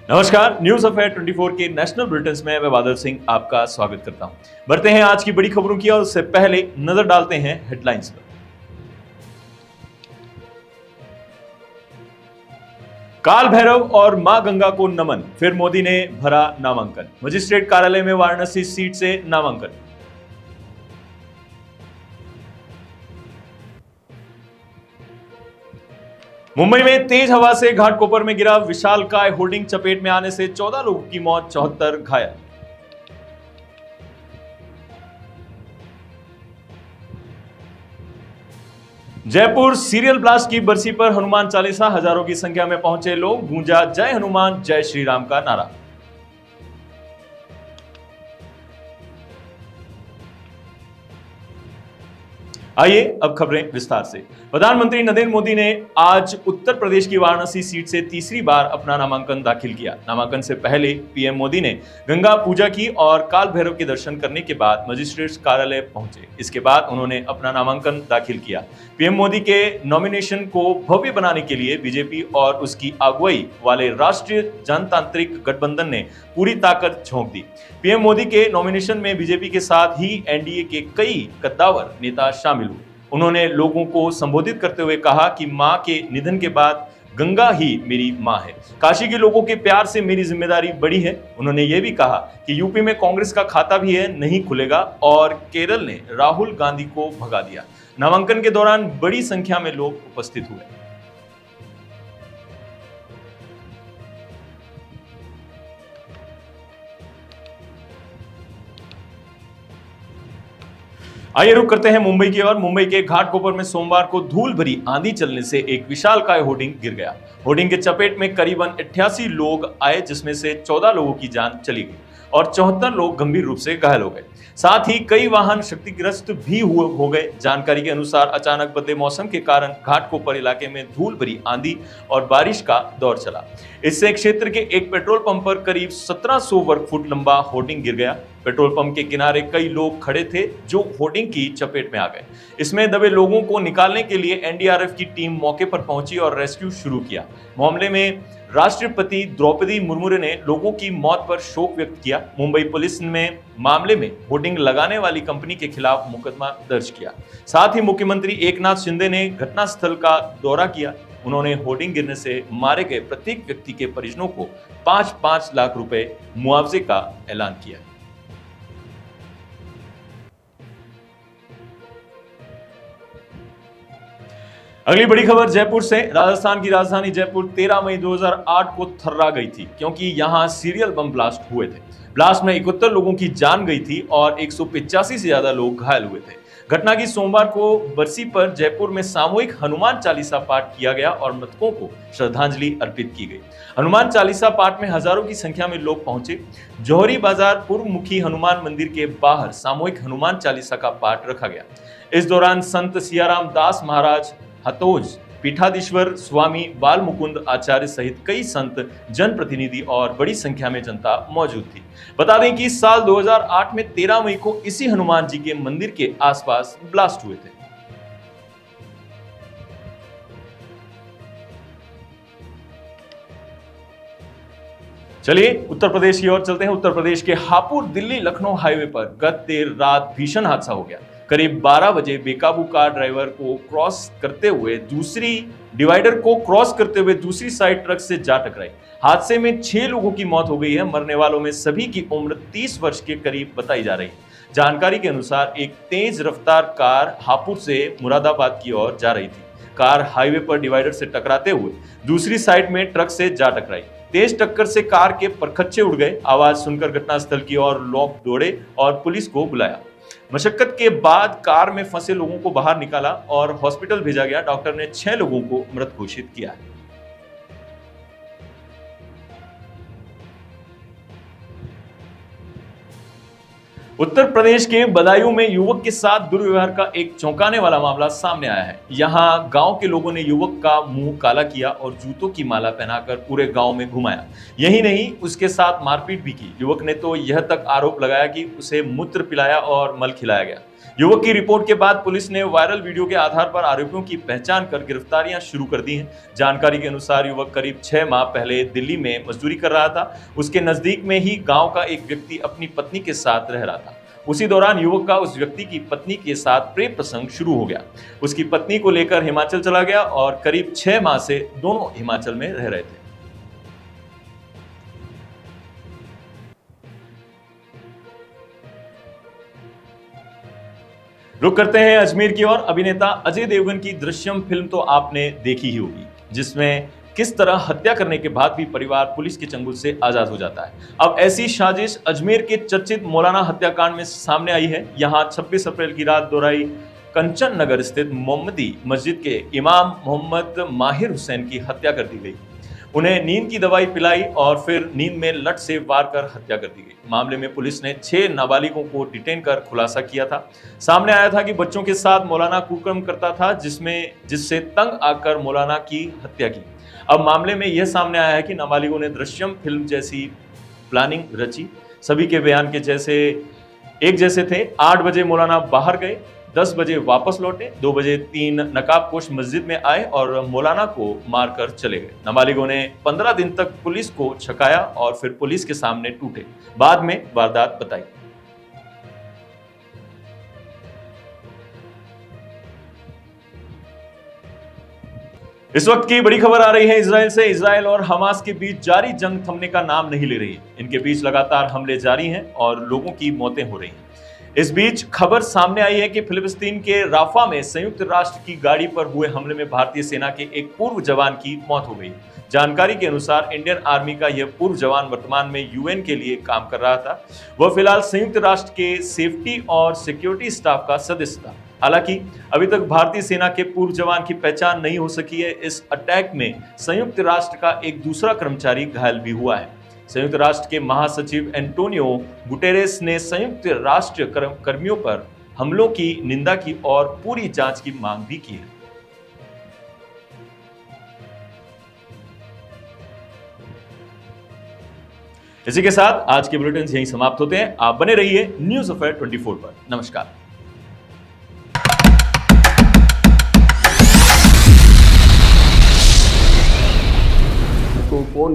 नमस्कार, news affair 24 के national bulletin में मैं बादल सिंह आपका स्वागत करता हूं। बढ़ते हैं आज की बड़ी खबरों की और उससे पहले नजर डालते हैं हेडलाइंस पर। काल भैरव और मां गंगा को नमन, फिर मोदी ने भरा नामांकन। मजिस्ट्रेट कार्यालय में वाराणसी सीट से नामांकन। मुंबई में तेज हवा से घाटकोपर में गिरा विशालकाय होर्डिंग, चपेट में आने से 14 लोगों की मौत, 74 घायल। जयपुर सीरियल ब्लास्ट की बरसी पर हनुमान चालीसा, हजारों की संख्या में पहुंचे लोग, गूंजा जय हनुमान जय श्री राम का नारा। आइए अब खबरें विस्तार से। प्रधानमंत्री नरेंद्र मोदी ने आज उत्तर प्रदेश की वाराणसी सीट से तीसरी बार अपना नामांकन दाखिल किया। नामांकन से पहले पीएम मोदी ने गंगा पूजा की और काल भैरव के दर्शन करने के बाद मजिस्ट्रेट कार्यालय पहुंचे। इसके बाद उन्होंने अपना नामांकन दाखिल किया। पीएम मोदी के नॉमिनेशन को भव्य बनाने के लिए बीजेपी और उसकी अगुवाई वाले राष्ट्रीय जनतांत्रिक गठबंधन ने पूरी ताकत झोंक दी। पीएम मोदी के नॉमिनेशन में बीजेपी के साथ ही एनडीए के कई कद्दावर नेता शामिल हुए। उन्होंने लोगों को संबोधित करते हुए कहा कि मां के निधन के बाद गंगा ही मेरी मां है। काशी के लोगों के प्यार से मेरी जिम्मेदारी बड़ी है। उन्होंने ये भी कहा कि यूपी में कांग्रेस का खाता भी है, नहीं खुलेगा, और केरल ने राहुल गांधी को भगा दिया। नामांकन के दौरान बड़ी संख्या में लोग उपस्थित हुए। आइए रुक करते हैं मुंबई की ओर। मुंबई के घाटकोपर में सोमवार को धूल भरी आंधी चलने से एक विशालकाय होर्डिंग गिर गया। होर्डिंग के चपेट में करीबन 88 लोग आए, जिसमें से 14 लोगों की जान चली गई और 74 लोग गंभीर रूप से घायल हो गए। साथ ही कई वाहन क्षतिग्रस्त भी हो गए। जानकारी के अनुसार अचानक बदले मौसम के कारण घाटकोपर इलाके में धूल भरी आंधी और बारिश का दौर चला। इससे क्षेत्र के एक पेट्रोल पंप पर करीब 1700 वर्ग फुट लंबा होर्डिंग गिर गया। पेट्रोल पंप के किनारे कई लोग खड़े थे जो होर्डिंग की चपेट में आ गए। इसमें दबे लोगों को निकालने के लिए एनडीआरएफ की टीम मौके पर पहुंची और रेस्क्यू शुरू किया। मामले में राष्ट्रपति द्रौपदी मुर्मू ने लोगों की मौत पर शोक व्यक्त किया। मुंबई पुलिस ने मामले में होर्डिंग लगाने वाली कंपनी के खिलाफ मुकदमा दर्ज किया। साथ ही मुख्यमंत्री एकनाथ शिंदे ने घटनास्थल का दौरा किया। उन्होंने होर्डिंग गिरने से मारे गए प्रत्येक व्यक्ति के परिजनों को 5-5 लाख रुपए मुआवजे का ऐलान किया। अगली बड़ी खबर जयपुर से। राजस्थान की राजधानी जयपुर 13 मई 2008 को थर्रा गई थी, क्योंकि यहां सीरियल बम ब्लास्ट हुए थे। ब्लास्ट में 71 लोगों की जान गई थी और 185 से ज्यादा लोग घायल हुए थे। घटना की सोमवार को बरसी पर जयपुर में सामूहिक हनुमान चालीसा पाठ किया गया और मृतकों को श्रद्धांजलि अर्पित की गई। हनुमान चालीसा पाठ में हजारों की संख्या में लोग पहुंचे। जौहरी बाजार पूर्व मुखी हनुमान मंदिर के बाहर सामूहिक हनुमान चालीसा का पाठ रखा गया। इस दौरान संत सियाराम दास महाराज हतोज, पीठाधीश्वर स्वामी बाल मुकुंद आचार्य सहित कई संत, जनप्रतिनिधि और बड़ी संख्या में जनता मौजूद थी। बता दें कि इस साल 2008 में 13 मई को इसी हनुमान जी के मंदिर के आसपास ब्लास्ट हुए थे। चलिए उत्तर प्रदेश की ओर चलते हैं। उत्तर प्रदेश के हापुड़ दिल्ली लखनऊ हाईवे पर गत देर रात भीषण हादसा हो गया। करीब 12 बजे बेकाबू कार ड्राइवर को क्रॉस करते हुए दूसरी साइड ट्रक से जा टकराई। हादसे में 6 लोगों की मौत हो गई है। मरने वालों में सभी की उम्र 30 वर्ष के करीब बताई जा रही है। जानकारी के अनुसार एक तेज रफ्तार कार हापुड़ से मुरादाबाद की ओर जा रही थी। कार हाईवे पर डिवाइडर से टकराते हुए दूसरी साइड में ट्रक से जा टकराई। तेज टक्कर से कार के परखच्चे उड़ गए। आवाज सुनकर घटनास्थल की ओर लोग दौड़े और पुलिस को बुलाया। मशक्कत के बाद कार में फंसे लोगों को बाहर निकाला और हॉस्पिटल भेजा गया। डॉक्टर ने 6 लोगों को मृत घोषित किया है। उत्तर प्रदेश के बदायूं में युवक के साथ दुर्व्यवहार का एक चौंकाने वाला मामला सामने आया है। यहां गांव के लोगों ने युवक का मुंह काला किया और जूतों की माला पहनाकर पूरे गांव में घुमाया। यही नहीं, उसके साथ मारपीट भी की। युवक ने तो यह तक आरोप लगाया कि उसे मूत्र पिलाया और मल खिलाया गया। युवक की रिपोर्ट के बाद पुलिस ने वायरल वीडियो के आधार पर आरोपियों की पहचान कर गिरफ्तारियां शुरू कर दी हैं। जानकारी के अनुसार युवक करीब 6 माह पहले दिल्ली में मजदूरी कर रहा था। उसके नजदीक में ही गांव का एक व्यक्ति अपनी पत्नी के साथ रह रहा था। उसी दौरान युवक का उस व्यक्ति की पत्नी के साथ प्रेम प्रसंग शुरू हो गया। उसकी पत्नी को लेकर हिमाचल चला गया और करीब 6 माह से दोनों हिमाचल में रह रहे थे। रुक करते हैं अजमेर की ओर। अभिनेता अजय देवगन की दृश्यम फिल्म तो आपने देखी ही होगी, जिसमें किस तरह हत्या करने के बाद भी परिवार पुलिस के चंगुल से आजाद हो जाता है। अब ऐसी साजिश अजमेर के चर्चित मौलाना हत्याकांड में सामने आई है। यहां 26 अप्रैल की रात दोराई कंचन नगर स्थित मोहम्मदी मस्जिद के इमाम मोहम्मद माहिर हुसैन की हत्या कर दी गई। उन्हें नींद की दवाई पिलाई और फिर नींद में लठ से वार कर हत्या कर दी गई। मामले में पुलिस ने 6 नाबालिगों को डिटेन कर खुलासा किया था। सामने आया था कि बच्चों के साथ मौलाना कुकर्म करता था, जिससे तंग आकर मौलाना की हत्या की। अब मामले में यह सामने आया है कि नाबालिगों ने दृश्यम फिल्म जैसी प्लानिंग रची। सभी के बयान के एक जैसे थे। 8 बजे मौलाना बाहर गए, 10 बजे वापस लौटे, 2 बजे 3 नकाबपोश मस्जिद में आए और मौलाना को मारकर चले गए। नाबालिगों ने 15 दिन तक पुलिस को छकाया और फिर पुलिस के सामने टूटे। बाद में वारदात बताई। इस वक्त की बड़ी खबर आ रही है इजराइल से। इजराइल और हमास के बीच जारी जंग थमने का नाम नहीं ले रही है। इनके बीच लगातार हमले जारी हैं और लोगों की मौतें हो रही हैं। इस बीच खबर सामने आई है कि फिलिस्तीन के राफा में संयुक्त राष्ट्र की गाड़ी पर हुए हमले में भारतीय सेना के एक पूर्व जवान की मौत हो गई। जानकारी के अनुसार इंडियन आर्मी का यह पूर्व जवान वर्तमान में यूएन के लिए काम कर रहा था। वह फिलहाल संयुक्त राष्ट्र के सेफ्टी और सिक्योरिटी स्टाफ का सदस्य था। हालांकि अभी तक भारतीय सेना के पूर्व जवान की पहचान नहीं हो सकी है। इस अटैक में संयुक्त राष्ट्र का एक दूसरा कर्मचारी घायल भी हुआ है। संयुक्त राष्ट्र के महासचिव एंटोनियो गुटेरेस ने संयुक्त राष्ट्र कर्मियों पर हमलों की निंदा की और पूरी जांच की मांग भी की है। इसी के साथ आज के बुलेटिन यहीं समाप्त होते हैं। आप बने रहिए न्यूज़ अफेयर 24 पर। नमस्कार। को कौन